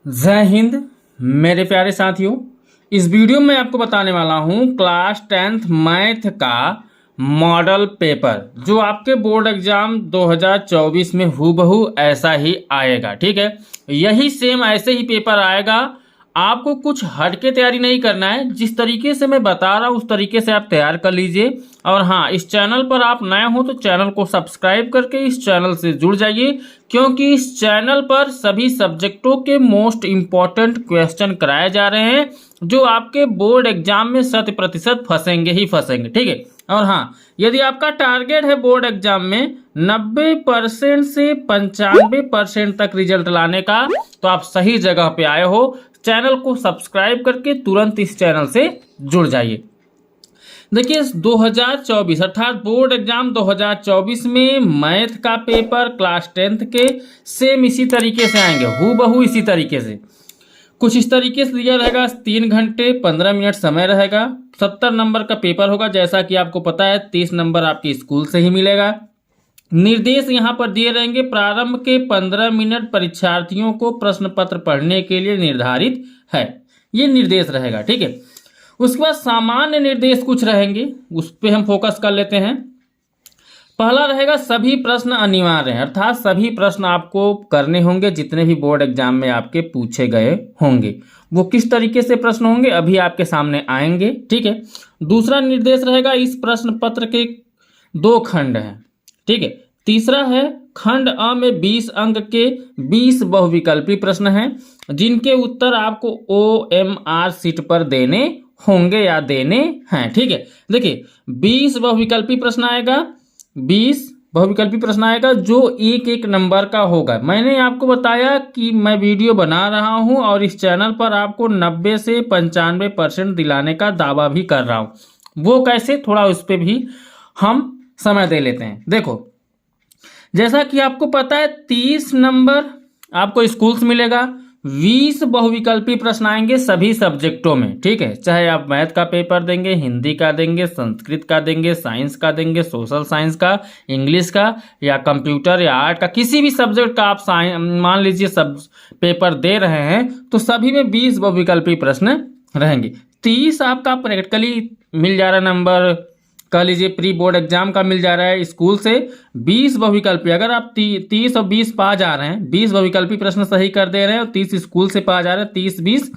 जय हिंद मेरे प्यारे साथियों। इस वीडियो में आपको बताने वाला हूं क्लास 10th मैथ का मॉडल पेपर जो आपके बोर्ड एग्जाम 2024 में हूबहू ऐसा ही आएगा। ठीक है, यही सेम ऐसे ही पेपर आएगा। आपको कुछ हटके तैयारी नहीं करना है, जिस तरीके से मैं बता रहा हूँ उस तरीके से आप तैयार कर लीजिए। और हाँ, इस चैनल पर आप नए हो तो चैनल को सब्सक्राइब करके इस चैनल से जुड़ जाइए, क्योंकि इस चैनल पर सभी सब्जेक्टों के मोस्ट इम्पॉर्टेंट क्वेश्चन कराए जा रहे हैं जो आपके बोर्ड एग्जाम में 100% फंसेंगे ही फंसेंगे। ठीक है, और हाँ, यदि आपका टारगेट है बोर्ड एग्जाम में 90% से 95% तक रिजल्ट लाने का, तो आप सही जगह पे आए हो। चैनल को सब्सक्राइब करके तुरंत इस चैनल से जुड़ जाइए। देखिए 2024 अर्थात बोर्ड एग्जाम 2024 में मैथ का पेपर क्लास 10th के सेम इसी तरीके से आएंगे, हूबहू इसी तरीके से। कुछ इस तरीके से दिया रहेगा, 3 घंटे 15 मिनट समय रहेगा, 70 नंबर का पेपर होगा। जैसा कि आपको पता है 30 नंबर आपके स्कूल से ही मिलेगा। निर्देश यहाँ पर दिए रहेंगे। प्रारंभ के 15 मिनट परीक्षार्थियों को प्रश्न पत्र पढ़ने के लिए निर्धारित है, ये निर्देश रहेगा। ठीक है, उसके बाद सामान्य निर्देश कुछ रहेंगे, उस पर हम फोकस कर लेते हैं। पहला रहेगा सभी प्रश्न अनिवार्य हैं, अर्थात सभी प्रश्न आपको करने होंगे जितने भी बोर्ड एग्जाम में आपके पूछे गए होंगे। वो किस तरीके से प्रश्न होंगे अभी आपके सामने आएंगे। ठीक है, दूसरा निर्देश रहेगा इस प्रश्न पत्र के 2 खंड हैं। ठीक है, तीसरा है खंड अ में 20 अंक के 20 बहुविकल्पी प्रश्न हैं, जिनके उत्तर आपको OMR शीट पर देने होंगे या देने हैं। ठीक है, देखिए 20 बहुविकल्पी प्रश्न आएगा, 20 बहुविकल्पी प्रश्न आएगा जो एक नंबर का होगा। मैंने आपको बताया कि मैं वीडियो बना रहा हूं और इस चैनल पर आपको 90 से 95% दिलाने का दावा भी कर रहा हूं। वो कैसे, थोड़ा उस पर भी हम समय दे लेते हैं। देखो, जैसा कि आपको पता है 30 नंबर आपको स्कूल से मिलेगा, 20 बहुविकल्पी प्रश्न आएंगे सभी सब्जेक्टों में। ठीक है, चाहे आप मैथ का पेपर देंगे, हिंदी का देंगे, संस्कृत का देंगे, साइंस का देंगे, सोशल साइंस का, इंग्लिश का, या कंप्यूटर या आर्ट का, किसी भी सब्जेक्ट का आप मान लीजिए सब पेपर दे रहे हैं, तो सभी में 20 बहुविकल्पी प्रश्न रहेंगे। 30 आपका प्रैक्टिकली मिल जा रहा नंबर, कह लीजिए प्री बोर्ड एग्जाम का मिल जा रहा है स्कूल से। 20 बहुविकल्पी, अगर आप 30 और 20 पा जा रहे हैं, 20 बहुविकल्पी प्रश्न सही कर दे रहे हैं और 30 स्कूल से पा जा रहे हैं, 30 20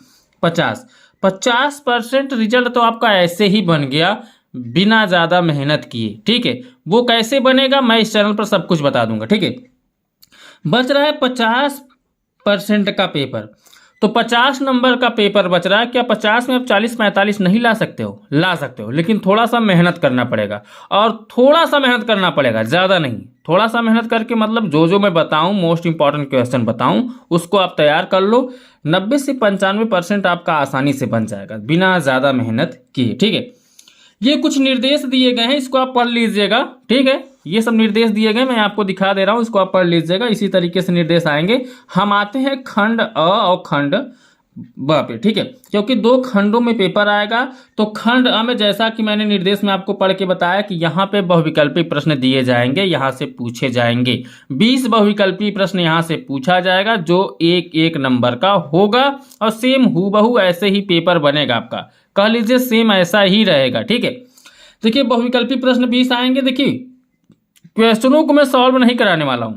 50% रिजल्ट तो आपका ऐसे ही बन गया बिना ज़्यादा मेहनत किए। ठीक है, वो कैसे बनेगा मैं इस चैनल पर सब कुछ बता दूंगा। ठीक है, बच रहा है 50% का पेपर, तो 50 नंबर का पेपर बच रहा है। क्या 50 में आप 40-45 नहीं ला सकते हो? ला सकते हो, लेकिन थोड़ा सा मेहनत करना पड़ेगा। और थोड़ा सा मेहनत करना पड़ेगा, ज़्यादा नहीं। थोड़ा सा मेहनत करके मतलब जो मैं बताऊं, मोस्ट इंपॉर्टेंट क्वेश्चन बताऊं, उसको आप तैयार कर लो। 90 से 95% आपका आसानी से बन जाएगा बिना ज़्यादा मेहनत किए। ठीक है, ये कुछ निर्देश दिए गए हैं, इसको आप पढ़ लीजिएगा। ठीक है, ये सब निर्देश दिए गए, मैं आपको दिखा दे रहा हूँ, इसको आप पढ़ लीजिएगा। इसी तरीके से निर्देश आएंगे। हम आते हैं खंड अ और खंड ब पे। ठीक है, क्योंकि 2 खंडों में पेपर आएगा, तो खंड अ में जैसा कि मैंने निर्देश में आपको पढ़ के बताया कि यहाँ पे बहुविकल्पी प्रश्न दिए जाएंगे, यहाँ से पूछे जाएंगे। 20 बहुविकल्पी प्रश्न यहाँ से पूछा जाएगा जो एक नंबर का होगा, और सेम हूबहू ऐसे ही पेपर बनेगा आपका, कह लीजिए सेम ऐसा ही रहेगा। ठीक है, देखिए बहुविकल्पी प्रश्न 20 आएंगे। देखिए क्वेश्चनों को मैं सॉल्व नहीं कराने वाला हूं,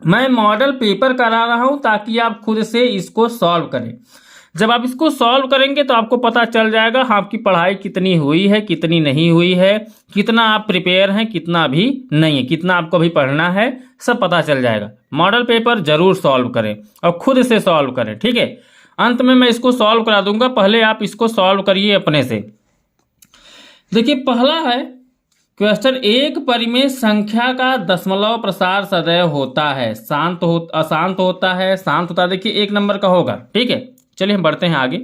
मैं मॉडल पेपर करा रहा हूं ताकि आप खुद से इसको सॉल्व करें। जब आप इसको सॉल्व करेंगे तो आपको पता चल जाएगा आपकी पढ़ाई कितनी हुई है, कितनी नहीं हुई है, कितना आप प्रिपेयर हैं, कितना भी नहीं है, कितना आपको भी पढ़ना है, सब पता चल जाएगा। मॉडल पेपर जरूर सॉल्व करें और खुद से सॉल्व करें। ठीक है, अंत में मैं इसको सॉल्व करा दूंगा, पहले आप इसको सॉल्व करिए अपने से। देखिए पहला है क्वेश्चन, एक परिमेय संख्या का दशमलव प्रसार सदैव होता है, अशांत होता है, शांत होता है। देखिए 1 नंबर का होगा। ठीक है, चलिए हम बढ़ते हैं आगे।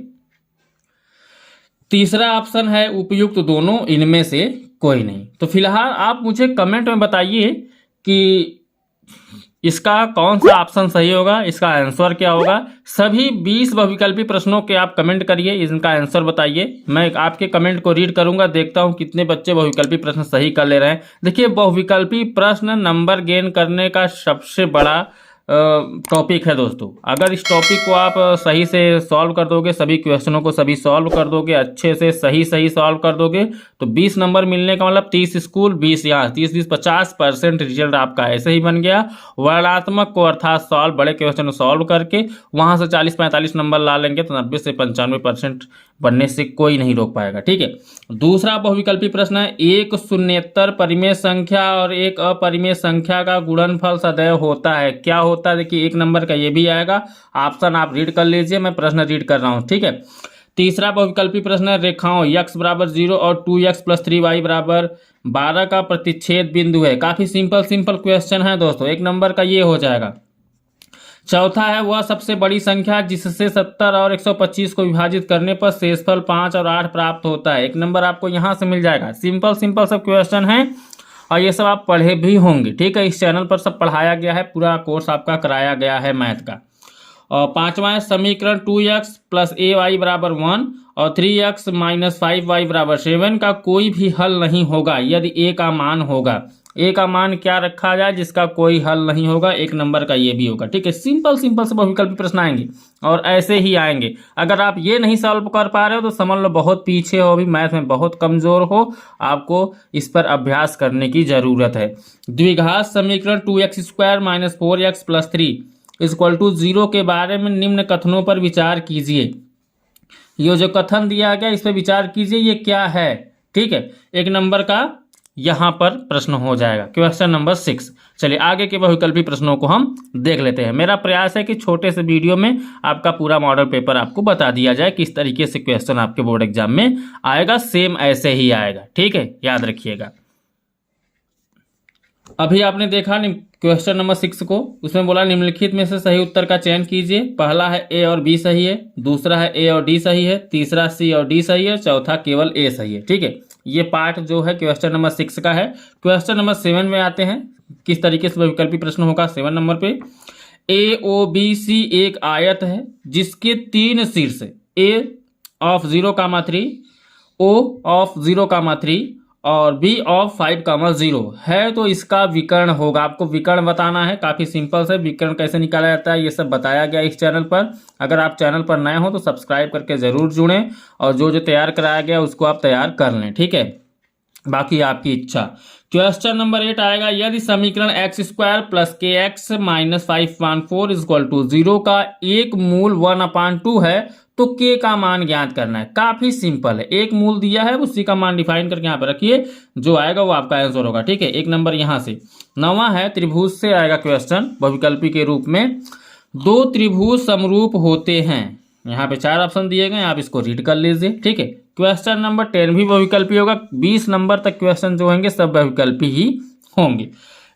तीसरा ऑप्शन है उपयुक्त दोनों, इनमें से कोई नहीं। तो फिलहाल आप मुझे कमेंट में बताइए कि इसका कौन सा ऑप्शन सही होगा, इसका आंसर क्या होगा। सभी 20 बहुविकल्पी प्रश्नों के आप कमेंट करिए, इनका आंसर बताइए। मैं आपके कमेंट को रीड करूंगा, देखता हूं कितने बच्चे बहुविकल्पी प्रश्न सही कर ले रहे हैं। देखिए बहुविकल्पी प्रश्न नंबर गेन करने का सबसे बड़ा टॉपिक है दोस्तों। अगर इस टॉपिक को आप सही से सॉल्व कर दोगे, सभी क्वेश्चनों को सभी सॉल्व कर दोगे, अच्छे से सही सॉल्व कर दोगे, तो 20 नंबर मिलने का मतलब 30 स्कूल 20 यहाँ, 30 20 50% रिजल्ट आपका ऐसे ही बन गया। वर्णात्मक को अर्थात सॉल्व, बड़े क्वेश्चन को सॉल्व करके वहाँ से 40-45 नंबर ला लेंगे तो 90 से 95% बनने से कोई नहीं रोक पाएगा। ठीक है। दूसरा बहुविकल्पी प्रश्न है, एक शून्येतर परिमेय संख्या और एक अपरिमेय संख्या का गुणनफल सदैव होता है, क्या होता है? देखिए 1 नंबर का ये भी आएगा, ऑप्शन आप रीड कर लीजिए, मैं प्रश्न रीड कर रहा हूँ। ठीक है। तीसरा बहुविकल्पी प्रश्न है, रेखाओं x बराबर 0 और 2x + 3y बराबर 12 का प्रतिच्छेद बिंदु है। काफी सिंपल क्वेश्चन है दोस्तों, 1 नंबर का ये हो जाएगा। चौथा है, वह सबसे बड़ी संख्या जिससे 70 और 125 को विभाजित करने पर शेषफल 5 और 8 प्राप्त होता है। 1 नंबर आपको यहां से मिल जाएगा। सिंपल सब क्वेश्चन है और ये सब आप पढ़े भी होंगे। ठीक है। इस चैनल पर सब पढ़ाया गया है, पूरा कोर्स आपका कराया गया है मैथ का। और पांचवा है, समीकरण 2x + ay बराबर 1 और 3x - 5y बराबर 7 का कोई भी हल नहीं होगा यदि a का मान होगा। a का मान क्या रखा जाए जिसका कोई हल नहीं होगा? 1 नंबर का ये भी होगा। ठीक है। सिंपल से बहुविकल्पी प्रश्न आएंगे और ऐसे ही आएंगे। अगर आप ये नहीं सॉल्व कर पा रहे हो तो समझ लो बहुत पीछे हो, अभी मैथ में बहुत कमजोर हो, आपको इस पर अभ्यास करने की जरूरत है। द्विघात समीकरण 2x² - 4x + 3 = 0 के बारे में निम्न कथनों पर विचार कीजिए। ये जो कथन दिया गया इस पर विचार कीजिए, ये क्या है? ठीक है। 1 नंबर का यहां पर प्रश्न हो जाएगा, क्वेश्चन नंबर 6। चलिए आगे के बहुविकल्पी प्रश्नों को हम देख लेते हैं। मेरा प्रयास है कि छोटे से वीडियो में आपका पूरा मॉडल पेपर आपको बता दिया जाए, किस तरीके से क्वेश्चन आपके बोर्ड एग्जाम में आएगा, सेम ऐसे ही आएगा। ठीक है, याद रखिएगा। अभी आपने देखा क्वेश्चन नंबर 6 को, उसमें बोला निम्नलिखित में से सही उत्तर का चयन कीजिए। पहला है ए और बी सही है, दूसरा है ए और डी सही है, तीसरा सी और डी सही है, चौथा केवल ए सही है। ठीक है। ये पार्ट जो है क्वेश्चन नंबर 6 का है। क्वेश्चन नंबर 7 में आते हैं, किस तरीके से विकल्पी प्रश्न होगा। 7 नंबर पे, AOBC एक आयत है जिसके 3 शीर्ष A of 0,3, O of 0,3 और B of 5,0 है, तो इसका विकर्ण होगा। आपको विकर्ण बताना है, काफी सिंपल से विकर्ण कैसे निकाला जाता है ये सब बताया गया इस चैनल पर। अगर आप चैनल पर नए हो तो सब्सक्राइब करके जरूर जुड़ें और जो तैयार कराया गया उसको आप तैयार कर लें। ठीक है, बाकी आपकी इच्छा। क्वेश्चन नंबर 8 आएगा, यदि समीकरण x² + kx - 5/4 = 0 का एक मूल 1/2 है तो k का मान ज्ञात करना है। काफी सिंपल है, एक मूल दिया है उसी का मान डिफाइन करके यहाँ पे रखिए, जो आएगा वो आपका आंसर होगा। ठीक है। 1 नंबर यहाँ से। 9वां है, त्रिभुज से आएगा क्वेश्चन बहुविकल्पी के रूप में। 2 त्रिभुज समरूप होते हैं, यहाँ पे 4 ऑप्शन दिए गए, आप इसको रीड कर लीजिए। ठीक है। क्वेश्चन नंबर 10 भी बहुविकल्पी होगा। 20 नंबर तक क्वेश्चन जो होंगे सब बहुविकल्पी ही होंगे।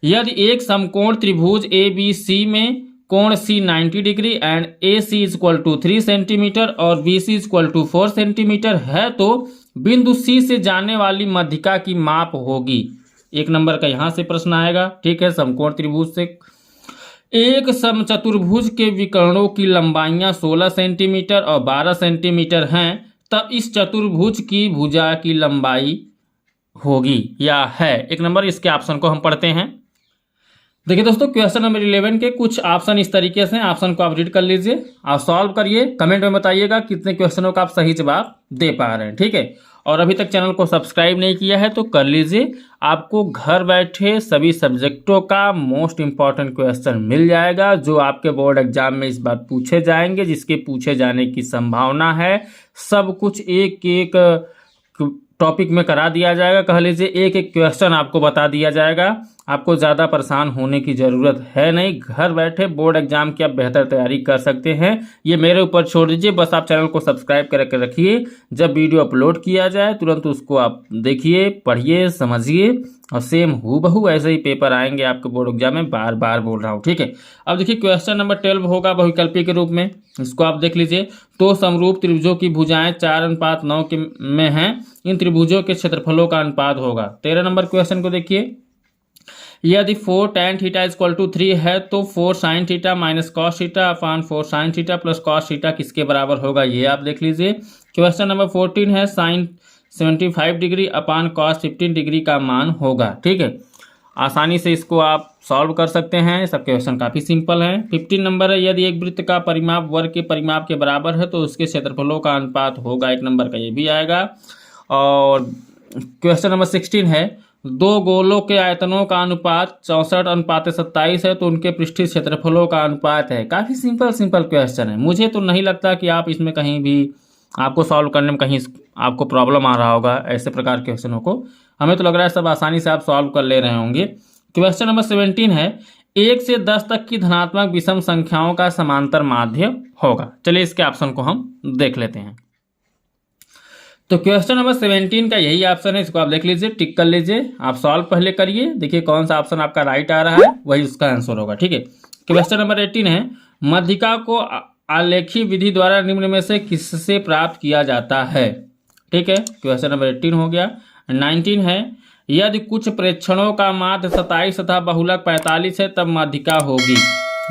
यदि एक समकोण त्रिभुज ABC में कोण C 90 degree and AC = 3 centimetre और BC = 4 सेंटीमीटर है तो बिंदु C से जाने वाली मध्यिका की माप होगी। 1 नंबर का यहां से प्रश्न आएगा। ठीक है। समकोण त्रिभुज से एक समचतुर्भुज के विकर्णों की लंबाइयां 16 सेंटीमीटर और 12 सेंटीमीटर हैं, तब इस चतुर्भुज की भुजा की लंबाई होगी या है। 1 नंबर, इसके ऑप्शन को हम पढ़ते हैं। देखिए दोस्तों, क्वेश्चन नंबर 11 के कुछ ऑप्शन इस तरीके से, ऑप्शन को आप रीड कर लीजिए, आप सॉल्व करिए, कमेंट में बताइएगा कितने क्वेश्चनों का आप सही जवाब दे पा रहे हैं। ठीक है। और अभी तक चैनल को सब्सक्राइब नहीं किया है तो कर लीजिए, आपको घर बैठे सभी सब्जेक्टों का मोस्ट इंपॉर्टेंट क्वेश्चन मिल जाएगा जो आपके बोर्ड एग्जाम में इस बार पूछे जाएंगे, जिसके पूछे जाने की संभावना है। सब कुछ एक एक टॉपिक में करा दिया जाएगा, कह लीजिए एक एक क्वेश्चन आपको बता दिया जाएगा। आपको ज़्यादा परेशान होने की ज़रूरत है नहीं, घर बैठे बोर्ड एग्जाम की आप बेहतर तैयारी कर सकते हैं। ये मेरे ऊपर छोड़ दीजिए, बस आप चैनल को सब्सक्राइब करके रखिए। जब वीडियो अपलोड किया जाए तुरंत उसको आप देखिए, पढ़िए, समझिए और सेम हूबहू ऐसे ही पेपर आएंगे आपके बोर्ड एग्जाम में। बार बार बोल रहा हूँ। ठीक है। अब देखिए क्वेश्चन नंबर 12 होगा बहुविकल्पी के रूप में, इसको आप देख लीजिए। तो समरूप त्रिभुजों की भुजाएं 4:9 में हैं, इन त्रिभुजों के क्षेत्रफलों का अनुपात होगा। 13 नंबर क्वेश्चन को देखिए, यदि 4 tan θ = 3 है तो 4 sin θ - cos θ / 4 sin θ + cos θ किसके बराबर होगा, ये आप देख लीजिए। क्वेश्चन नंबर 14 है, sin 75 डिग्री / cos 15 डिग्री का मान होगा। ठीक है। आसानी से इसको आप सॉल्व कर सकते हैं। सब क्वेश्चन काफ़ी सिंपल हैं। 15 नंबर है, यदि एक वृत्त का परिमाप वर्ग के परिमाप के बराबर है तो उसके क्षेत्रफलों का अनुपात होगा। 1 नंबर का ये भी आएगा। और क्वेश्चन नंबर 16 है, दो गोलों के आयतनों का अनुपात 64:27 है तो उनके पृष्ठीय क्षेत्रफलों का अनुपात है। काफ़ी सिंपल क्वेश्चन है। मुझे तो नहीं लगता कि आप इसमें कहीं भी आपको सॉल्व करने में कहीं आपको प्रॉब्लम आ रहा होगा। ऐसे प्रकार के क्वेश्चनों को हमें तो लग रहा है सब आसानी से आप सॉल्व कर ले रहे होंगे। क्वेश्चन नंबर 17 है, 1 से 10 तक की धनात्मक विषम संख्याओं का समांतर माध्य होगा। चलिए इसके ऑप्शन को हम देख लेते हैं। तो क्वेश्चन नंबर 17 का यही ऑप्शन है, इसको आप देख लीजिए, टिक कर लीजिए। आप सॉल्व पहले करिए, देखिए कौन सा ऑप्शन आपका राइट आ रहा है, वही उसका आंसर होगा। ठीक है। क्वेश्चन नंबर 18 है, मध्यिका को आलेखी विधि द्वारा निम्न में से किससे प्राप्त किया जाता है। ठीक है, क्वेश्चन नंबर 18 हो गया। 19 है, यदि कुछ प्रेक्षणों का माध्य 27 तथा बहुलक 45 है तब मध्यिका होगी।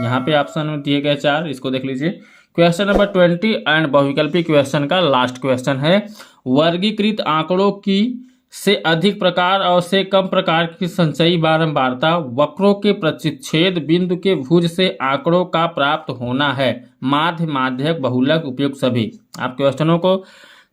यहाँ पे ऑप्शन में दिए गए 4, इसको देख लीजिए। क्वेश्चन नंबर 20 एंड बहुविकल्पी क्वेश्चन का लास्ट क्वेश्चन है, वर्गीकृत आंकड़ों की से अधिक प्रकार और से कम प्रकार की संचयी बारंबारता वक्रों के प्रतिच्छेद बिंदु के भुज से आंकड़ों का प्राप्त होना है। माध्य, माध्यक, बहुलक, उपयुक्त सभी। आप क्वेश्चनों को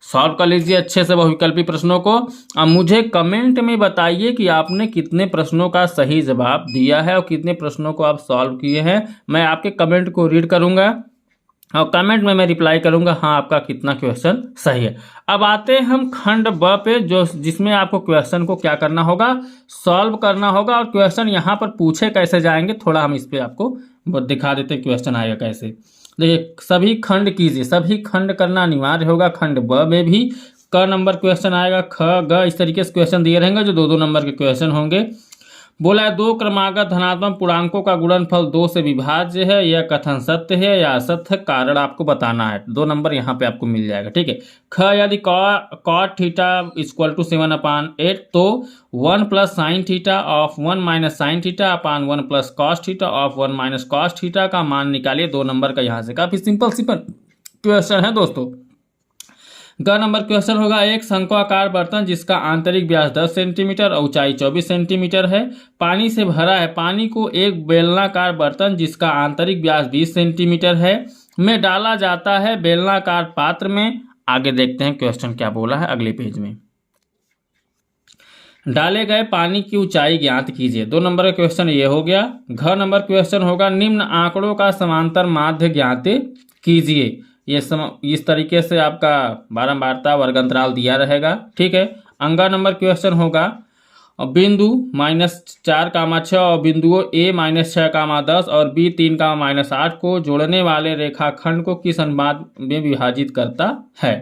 सॉल्व कर लीजिए अच्छे से, बहुविकल्पी प्रश्नों को। अब मुझे कमेंट में बताइए कि आपने कितने प्रश्नों का सही जवाब दिया है और कितने प्रश्नों को आप सॉल्व किए हैं। मैं आपके कमेंट को रीड करूंगा और कमेंट में मैं रिप्लाई करूंगा हाँ आपका कितना क्वेश्चन सही है। अब आते हैं हम खंड ब पे, जो जिसमें आपको क्वेश्चन को क्या करना होगा, सॉल्व करना होगा। और क्वेश्चन यहाँ पर पूछे कैसे जाएंगे, थोड़ा हम इस पर आपको दिखा देते हैं क्वेश्चन आएगा कैसे। देखिए, सभी खंड कीजिए, सभी खंड करना अनिवार्य होगा। खंड ब में भी क नंबर क्वेश्चन आएगा, ख ग इस तरीके से क्वेश्चन दिए रहेंगे जो 2-2 नंबर के क्वेश्चन होंगे। बोला है, 2 क्रमागत धनात्मक पूर्णांकों का गुणनफल 2 से विभाज्य है, यह कथन सत्य है या असत्य, कारण आपको बताना है। 2 नंबर यहाँ पे आपको मिल जाएगा। ठीक है। ख, यदि cot थीटा इक्वल टू 7/8 तो 1 plus sine theta of 1 minus sine theta upon 1 plus cos theta of 1 minus cos theta का मान निकालिए। 2 नंबर का यहाँ से काफी सिंपल क्वेश्चन है दोस्तों। ग नंबर क्वेश्चन होगा, एक शंक्वाकार बर्तन जिसका आंतरिक व्यास 10 सेंटीमीटर और ऊंचाई 24 सेंटीमीटर है पानी से भरा है। पानी को एक बेलनाकार बर्तन जिसका आंतरिक व्यास 20 सेंटीमीटर है में डाला जाता है बेलनाकार पात्र में। आगे देखते हैं क्वेश्चन क्या बोला है अगले पेज में। डाले गए पानी की ऊंचाई ज्ञात कीजिए। 2 नंबर का क्वेश्चन ये हो गया। घ नंबर क्वेश्चन होगा, निम्न आंकड़ों का समांतर माध्य ज्ञात कीजिए। ये इस तरीके से आपका बारंबारता वर्ग अंतराल दिया रहेगा। ठीक है। अंगा नंबर क्वेश्चन होगा, बिंदु -4, 6 और बिंदुओं A -6, 10 और B 3, -8 को जोड़ने वाले रेखाखंड को किस अनुपात में विभाजित करता है।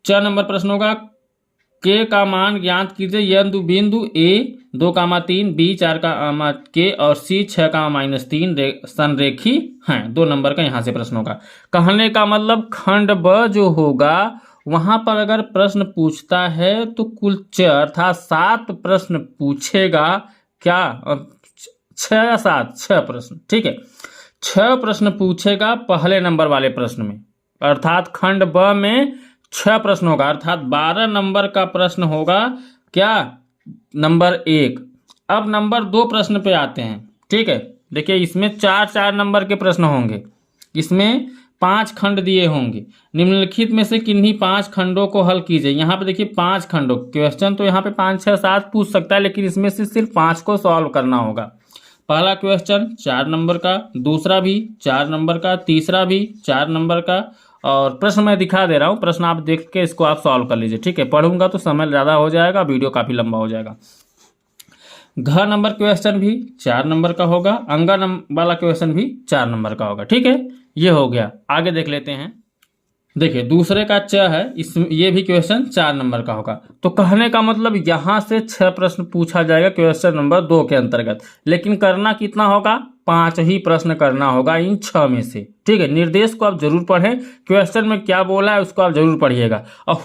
4 नंबर प्रश्न होगा, K का मान ज्ञात कीजिए। यदि बिंदु A 2, 3, B 4, K और C 6, -3 संरेखी हैं। 2 नंबर का यहाँ से प्रश्न होगा। कहने का मतलब खंड ब जो होगा वहां पर अगर प्रश्न पूछता है तो कुल 6 अर्थात 7 प्रश्न पूछेगा। क्या 6 7 6 प्रश्न। ठीक है, 6 प्रश्न पूछेगा पहले नंबर वाले प्रश्न में, अर्थात खंड ब में 6 प्रश्न होगा, अर्थात 12 नंबर का प्रश्न होगा। क्या नंबर 1। अब नंबर 2 प्रश्न पे आते हैं। ठीक है, देखिए इसमें 4 नंबर के प्रश्न होंगे। इसमें 5 खंड दिए होंगे। निम्नलिखित में से किन्हीं 5 खंडों को हल कीजिए। यहाँ पे देखिए 5 खंडों, क्वेश्चन तो यहाँ पे 5 6 7 पूछ सकता है, लेकिन इसमें से सिर्फ 5 को सॉल्व करना होगा। पहला क्वेश्चन 4 नंबर का, दूसरा भी 4 नंबर का, तीसरा भी 4 नंबर का। और प्रश्न मैं दिखा दे रहा हूँ, प्रश्न आप देख के इसको आप सॉल्व कर लीजिए। ठीक है, पढ़ूंगा तो समय ज़्यादा हो जाएगा, वीडियो काफ़ी लंबा हो जाएगा। घ नंबर क्वेश्चन भी 4 नंबर का होगा, अंगा वाला क्वेश्चन भी 4 नंबर का होगा। ठीक है, ये हो गया। आगे देख लेते हैं। देखिए दूसरे का च है, ये भी क्वेश्चन 4 नंबर का होगा। तो कहने का मतलब यहाँ से 6 प्रश्न पूछा जाएगा क्वेश्चन नंबर 2 के अंतर्गत, लेकिन करना कितना होगा, 5 ही प्रश्न करना होगा इन 6 में से। ठीक है, निर्देश को आप जरूर पढ़ें, क्वेश्चन में क्या बोला है उसको आप जरूर पढ़िएगा। और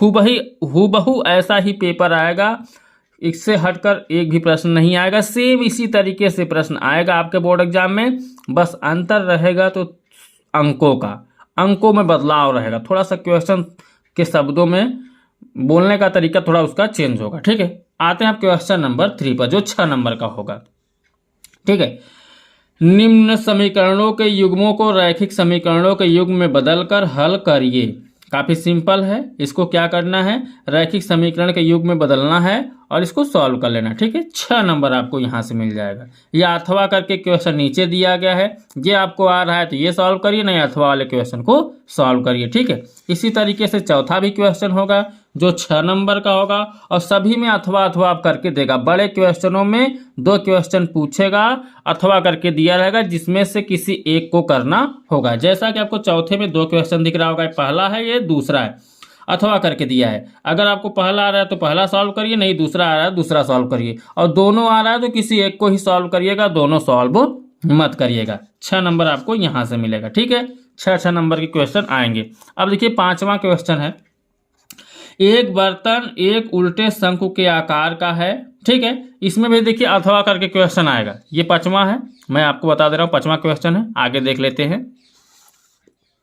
हूबहू ऐसा ही पेपर आएगा, इससे हटकर एक भी प्रश्न नहीं आएगा। सेम इसी तरीके से प्रश्न आएगा आपके बोर्ड एग्जाम में, बस अंतर रहेगा तो अंकों में बदलाव रहेगा। थोड़ा सा क्वेश्चन के शब्दों में बोलने का तरीका थोड़ा उसका चेंज होगा। ठीक है, आते हैं आप क्वेश्चन नंबर 3 पर जो 6 नंबर का होगा। ठीक है। निम्न समीकरणों के युग्मों को रैखिक समीकरणों के युग्म में बदलकर हल करिए। काफ़ी सिंपल है। इसको क्या करना है, रैखिक समीकरण के युग्म में बदलना है और इसको सॉल्व कर लेना। ठीक है, 6 नंबर आपको यहाँ से मिल जाएगा। ये अथवा करके क्वेश्चन नीचे दिया गया है, ये आपको आ रहा है तो ये सॉल्व करिए, नहीं अथवा वाले क्वेश्चन को सॉल्व करिए। ठीक है, इसी तरीके से चौथा भी क्वेश्चन होगा जो 6 नंबर का होगा और सभी में अथवा अथवा आप करके देगा। बड़े क्वेश्चनों में 2 क्वेश्चन पूछेगा, अथवा करके दिया रहेगा, जिसमें से किसी एक को करना होगा। जैसा कि आपको चौथे में 2 क्वेश्चन दिख रहा होगा, पहला है ये, दूसरा है, अथवा करके दिया है। अगर आपको पहला आ रहा है तो पहला सॉल्व करिए, नहीं दूसरा आ रहा है दूसरा सॉल्व करिए, और दोनों आ रहा है तो किसी एक को ही सॉल्व करिएगा, दोनों सॉल्व मत करिएगा। 6 नंबर आपको यहाँ से मिलेगा। ठीक है, 6 नंबर के क्वेश्चन आएंगे। अब देखिए 5वां क्वेश्चन है, एक बर्तन एक उल्टे शंकु के आकार का है। ठीक है, इसमें भी देखिए अथवा करके क्वेश्चन आएगा। ये 5वां है, मैं आपको बता दे रहा हूँ 5वां क्वेश्चन है। आगे देख लेते हैं।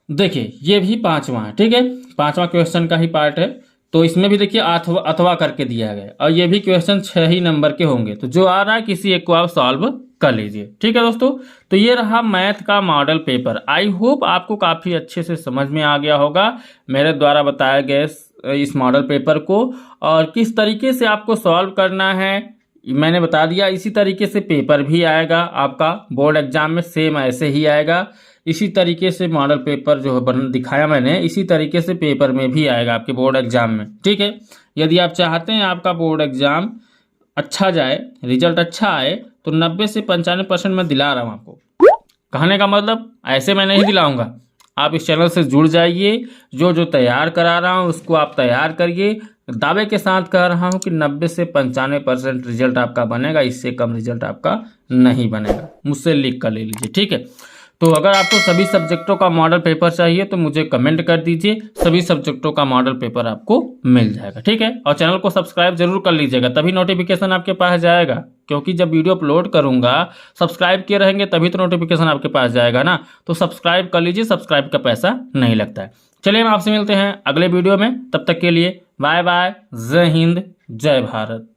देखिए ये भी 5वां है। ठीक है, 5वां क्वेश्चन का ही पार्ट है, तो इसमें भी देखिए अथवा करके दिया गया और ये भी क्वेश्चन 6 ही नंबर के होंगे। तो जो आ रहा है किसी एक को आप सॉल्व कर लीजिए। ठीक है दोस्तों, तो ये रहा मैथ का मॉडल पेपर। आई होप आपको काफ़ी अच्छे से समझ में आ गया होगा मेरे द्वारा बताए गए इस मॉडल पेपर को, और किस तरीके से आपको सॉल्व करना है मैंने बता दिया। इसी तरीके से पेपर भी आएगा आपका बोर्ड एग्जाम में, सेम ऐसे ही आएगा। इसी तरीके से मॉडल पेपर जो दिखाया मैंने, इसी तरीके से पेपर में भी आएगा आपके बोर्ड एग्जाम में। ठीक है, यदि आप चाहते हैं आपका बोर्ड एग्जाम अच्छा जाए, रिजल्ट अच्छा आए, तो 90 से 95% मैं दिला रहा हूँ आपको। कहने का मतलब ऐसे मैं नहीं दिलाऊंगा, आप इस चैनल से जुड़ जाइए। जो जो तैयार करा रहा हूँ उसको आप तैयार करिए। दावे के साथ कह रहा हूँ कि 90 से 95% रिजल्ट आपका बनेगा, इससे कम रिजल्ट आपका नहीं बनेगा। मुझसे लिख कर ले लीजिए। ठीक है, तो अगर आपको सभी सब्जेक्टों का मॉडल पेपर चाहिए तो मुझे कमेंट कर दीजिए, सभी सब्जेक्टों का मॉडल पेपर आपको मिल जाएगा। ठीक है, और चैनल को सब्सक्राइब जरूर कर लीजिएगा, तभी नोटिफिकेशन आपके पास जाएगा। क्योंकि जब वीडियो अपलोड करूंगा, सब्सक्राइब किए रहेंगे तभी तो नोटिफिकेशन आपके पास जाएगा ना। तो सब्सक्राइब कर लीजिए, सब्सक्राइब का पैसा नहीं लगता है। चलिए हम आपसे मिलते हैं अगले वीडियो में, तब तक के लिए बाय बाय, जय हिंद, जय भारत।